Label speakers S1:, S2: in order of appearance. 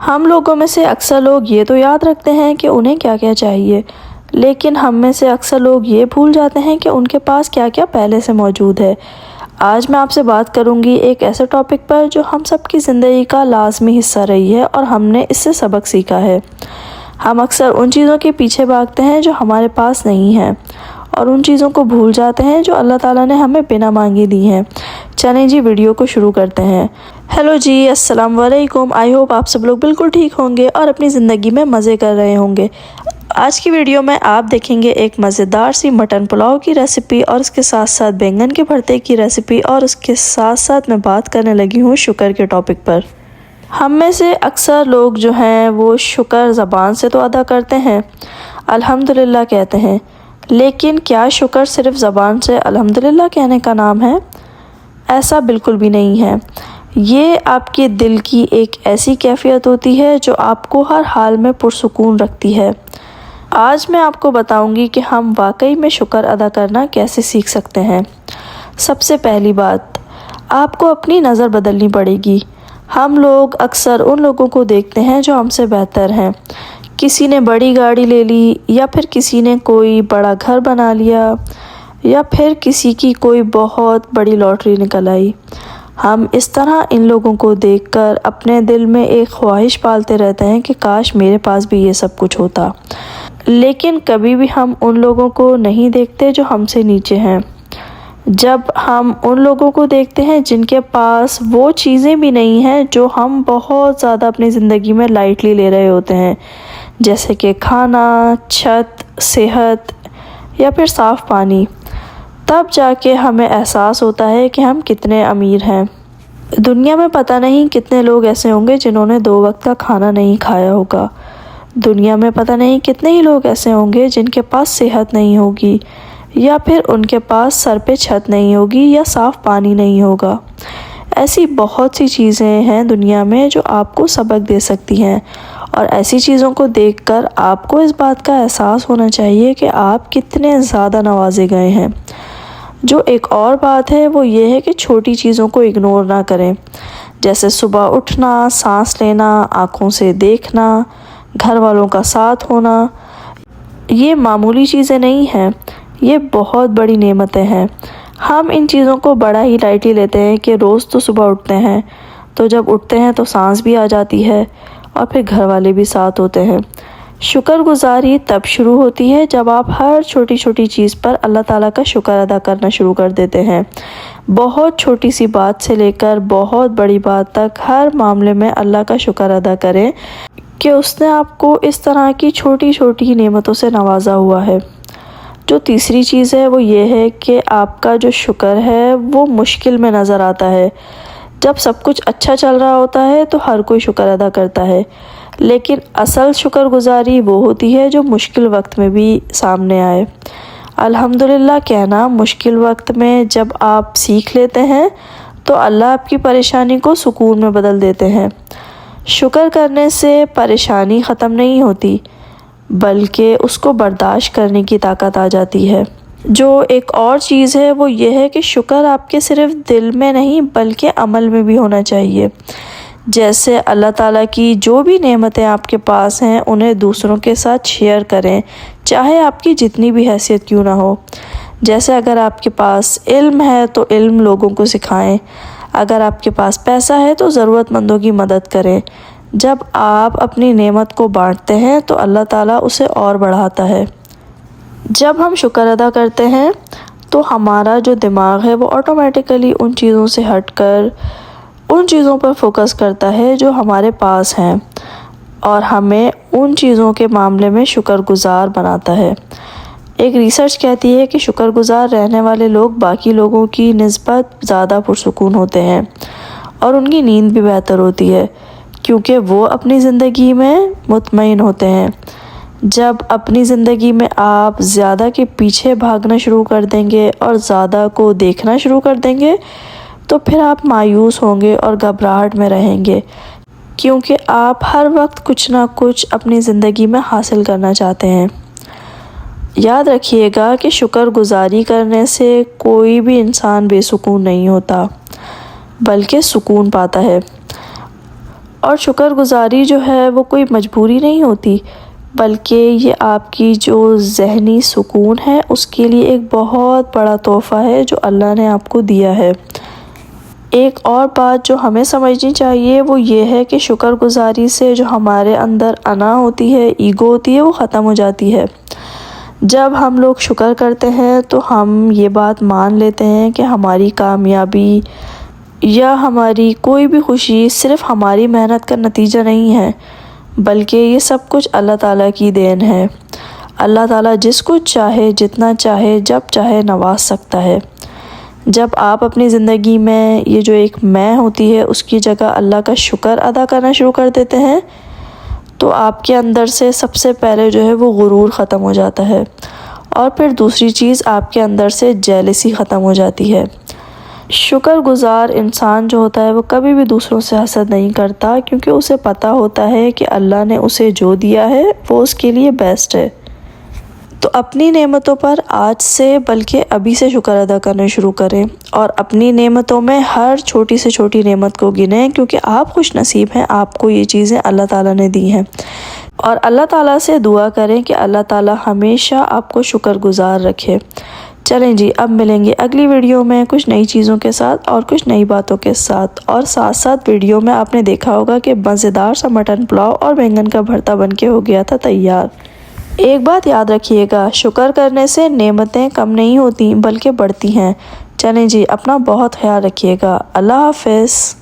S1: ہم لوگوں میں سے اکثر لوگ یہ تو یاد رکھتے ہیں کہ انہیں کیا کیا چاہیے، لیکن ہم میں سے اکثر لوگ یہ بھول جاتے ہیں کہ ان کے پاس کیا کیا پہلے سے موجود ہے۔ آج میں آپ سے بات کروں گی ایک ایسے ٹاپک پر جو ہم سب کی زندگی کا لازمی حصہ رہی ہے اور ہم نے اس سے سبق سیکھا ہے۔ ہم اکثر ان چیزوں کے پیچھے بھاگتے ہیں جو ہمارے پاس نہیں ہیں، اور ان چیزوں کو بھول جاتے ہیں جو اللہ تعالیٰ نے ہمیں بنا مانگے دی ہیں۔ چلیں جی، ویڈیو کو شروع کرتے ہیں۔ ہیلو جی، السلام علیکم۔ آئی ہوپ آپ سب لوگ بالکل ٹھیک ہوں گے اور اپنی زندگی میں مزے کر رہے ہوں گے۔ آج کی ویڈیو میں آپ دیکھیں گے ایک مزیدار سی مٹن پلاؤ کی ریسیپی، اور اس کے ساتھ ساتھ بینگن کے بھرتے کی ریسیپی، اور اس کے ساتھ ساتھ میں بات کرنے لگی ہوں شکر کے ٹاپک پر۔ ہم میں سے اکثر لوگ جو ہیں وہ شکر زبان سے تو ادا کرتے ہیں، الحمدللہ کہتے ہیں، لیکن کیا شکر صرف زبان سے الحمدللہ کہنے کا نام ہے؟ ایسا بالکل بھی نہیں ہے۔ یہ آپ کے دل کی ایک ایسی کیفیت ہوتی ہے جو آپ کو ہر حال میں پرسکون رکھتی ہے۔ آج میں آپ کو بتاؤں گی کہ ہم واقعی میں شکر ادا کرنا کیسے سیکھ سکتے ہیں۔ سب سے پہلی بات، آپ کو اپنی نظر بدلنی پڑے گی۔ ہم لوگ اکثر ان لوگوں کو دیکھتے ہیں جو ہم سے بہتر ہیں۔ کسی نے بڑی گاڑی لے لی، یا پھر کسی نے کوئی بڑا گھر بنا لیا، یا پھر کسی کی کوئی بہت بڑی لاٹری نکل آئی۔ ہم اس طرح ان لوگوں کو دیکھ کر اپنے دل میں ایک خواہش پالتے رہتے ہیں کہ کاش میرے پاس بھی یہ سب کچھ ہوتا، لیکن کبھی بھی ہم ان لوگوں کو نہیں دیکھتے جو ہم سے نیچے ہیں۔ جب ہم ان لوگوں کو دیکھتے ہیں جن کے پاس وہ چیزیں بھی نہیں ہیں جو ہم بہت زیادہ اپنی زندگی میں لائٹلی لے رہے ہوتے ہیں، جیسے کہ کھانا، چھت، صحت، یا پھر صاف پانی، تب جا کے ہمیں احساس ہوتا ہے کہ ہم کتنے امیر ہیں۔ دنیا میں پتہ نہیں کتنے لوگ ایسے ہوں گے جنہوں نے 2 وقت کا کھانا نہیں کھایا ہوگا۔ دنیا میں پتہ نہیں کتنے ہی لوگ ایسے ہوں گے جن کے پاس صحت نہیں ہوگی، یا پھر ان کے پاس سر پہ چھت نہیں ہوگی، یا صاف پانی نہیں ہوگا۔ ایسی بہت سی چیزیں ہیں دنیا میں جو آپ کو سبق دے سکتی ہیں، اور ایسی چیزوں کو دیکھ کر آپ کو اس بات کا احساس ہونا چاہیے کہ آپ کتنے زیادہ نوازے گئے ہیں۔ جو ایک اور بات ہے وہ یہ ہے کہ چھوٹی چیزوں کو اگنور نہ کریں، جیسے صبح اٹھنا، سانس لینا، آنکھوں سے دیکھنا، گھر والوں کا ساتھ ہونا۔ یہ معمولی چیزیں نہیں ہیں، یہ بہت بڑی نعمتیں ہیں۔ ہم ان چیزوں کو بڑا ہی لائٹلی لیتے ہیں کہ روز تو صبح اٹھتے ہیں، تو جب اٹھتے ہیں تو سانس بھی آ جاتی ہے، اور پھر گھر والے بھی ساتھ ہوتے ہیں۔ شکر گزاری تب شروع ہوتی ہے جب آپ ہر چھوٹی چھوٹی چیز پر اللہ تعالیٰ کا شکر ادا کرنا شروع کر دیتے ہیں۔ بہت چھوٹی سی بات سے لے کر بہت بڑی بات تک ہر معاملے میں اللہ کا شکر ادا کریں کہ اس نے آپ کو اس طرح کی چھوٹی چھوٹی نعمتوں سے نوازا ہوا ہے۔ جو تیسری چیز ہے وہ یہ ہے کہ آپ کا جو شکر ہے وہ مشکل میں نظر آتا ہے۔ جب سب کچھ اچھا چل رہا ہوتا ہے تو ہر کوئی شکر ادا کرتا ہے، لیکن اصل شکر گزاری وہ ہوتی ہے جو مشکل وقت میں بھی سامنے آئے۔ الحمدللہ کہنا مشکل وقت میں جب آپ سیکھ لیتے ہیں تو اللہ آپ کی پریشانی کو سکون میں بدل دیتے ہیں۔ شکر کرنے سے پریشانی ختم نہیں ہوتی، بلکہ اس کو برداشت کرنے کی طاقت آ جاتی ہے۔ جو ایک اور چیز ہے وہ یہ ہے کہ شکر آپ کے صرف دل میں نہیں بلکہ عمل میں بھی ہونا چاہیے۔ جیسے اللہ تعالیٰ کی جو بھی نعمتیں آپ کے پاس ہیں انہیں دوسروں کے ساتھ شیئر کریں، چاہے آپ کی جتنی بھی حیثیت کیوں نہ ہو۔ جیسے اگر آپ کے پاس علم ہے تو علم لوگوں کو سکھائیں، اگر آپ کے پاس پیسہ ہے تو ضرورت مندوں کی مدد کریں۔ جب آپ اپنی نعمت کو بانٹتے ہیں تو اللہ تعالیٰ اسے اور بڑھاتا ہے۔ جب ہم شکر ادا کرتے ہیں تو ہمارا جو دماغ ہے وہ آٹومیٹیکلی ان چیزوں سے ہٹ کر ان چیزوں پر فوکس کرتا ہے جو ہمارے پاس ہیں، اور ہمیں ان چیزوں کے معاملے میں شکر گزار بناتا ہے۔ ایک ریسرچ کہتی ہے کہ شکر گزار رہنے والے لوگ باقی لوگوں کی نسبت زیادہ پرسکون ہوتے ہیں، اور ان کی نیند بھی بہتر ہوتی ہے، کیونکہ وہ اپنی زندگی میں مطمئن ہوتے ہیں۔ جب اپنی زندگی میں آپ زیادہ کے پیچھے بھاگنا شروع کر دیں گے اور زیادہ کو دیکھنا شروع کر دیں گے تو پھر آپ مایوس ہوں گے اور گھبراہٹ میں رہیں گے، کیونکہ آپ ہر وقت کچھ نہ کچھ اپنی زندگی میں حاصل کرنا چاہتے ہیں۔ یاد رکھیے گا کہ شکر گزاری کرنے سے کوئی بھی انسان بے سکون نہیں ہوتا، بلکہ سکون پاتا ہے۔ اور شکر گزاری جو ہے وہ کوئی مجبوری نہیں ہوتی، بلکہ یہ آپ کی جو ذہنی سکون ہے اس کے لیے ایک بہت بڑا تحفہ ہے جو اللہ نے آپ کو دیا ہے۔ ایک اور بات جو ہمیں سمجھنی چاہیے وہ یہ ہے کہ شکر گزاری سے جو ہمارے اندر انا ہوتی ہے، ایگو ہوتی ہے، وہ ختم ہو جاتی ہے۔ جب ہم لوگ شکر کرتے ہیں تو ہم یہ بات مان لیتے ہیں کہ ہماری کامیابی یا ہماری کوئی بھی خوشی صرف ہماری محنت کا نتیجہ نہیں ہے، بلکہ یہ سب کچھ اللہ تعالیٰ کی دین ہے۔ اللہ تعالیٰ جس کو چاہے، جتنا چاہے، جب چاہے نواز سکتا ہے۔ جب آپ اپنی زندگی میں یہ جو ایک میں ہوتی ہے اس کی جگہ اللہ کا شکر ادا کرنا شروع کر دیتے ہیں تو آپ کے اندر سے سب سے پہلے جو ہے وہ غرور ختم ہو جاتا ہے، اور پھر دوسری چیز آپ کے اندر سے جیلسی ختم ہو جاتی ہے۔ شکر گزار انسان جو ہوتا ہے وہ کبھی بھی دوسروں سے حسد نہیں کرتا، کیونکہ اسے پتہ ہوتا ہے کہ اللہ نے اسے جو دیا ہے وہ اس کے لیے بیسٹ ہے۔ تو اپنی نعمتوں پر آج سے بلکہ ابھی سے شکر ادا کرنا شروع کریں، اور اپنی نعمتوں میں ہر چھوٹی سے چھوٹی نعمت کو گنیں، کیونکہ آپ خوش نصیب ہیں، آپ کو یہ چیزیں اللہ تعالیٰ نے دی ہیں۔ اور اللہ تعالیٰ سے دعا کریں کہ اللہ تعالیٰ ہمیشہ آپ کو شکر گزار رکھے۔ چلیں جی، اب ملیں گے اگلی ویڈیو میں کچھ نئی چیزوں کے ساتھ اور کچھ نئی باتوں کے ساتھ، اور ساتھ ساتھ ویڈیو میں آپ نے دیکھا ہوگا کہ مزیدار سا مٹن پلاؤ اور بینگن کا بھرتا بن کے ہو گیا تھا تیار۔ ایک بات یاد رکھیے گا، شکر کرنے سے نعمتیں کم نہیں ہوتی بلکہ بڑھتی ہیں۔ چلیں جی، اپنا بہت خیال رکھیے گا۔ اللہ حافظ۔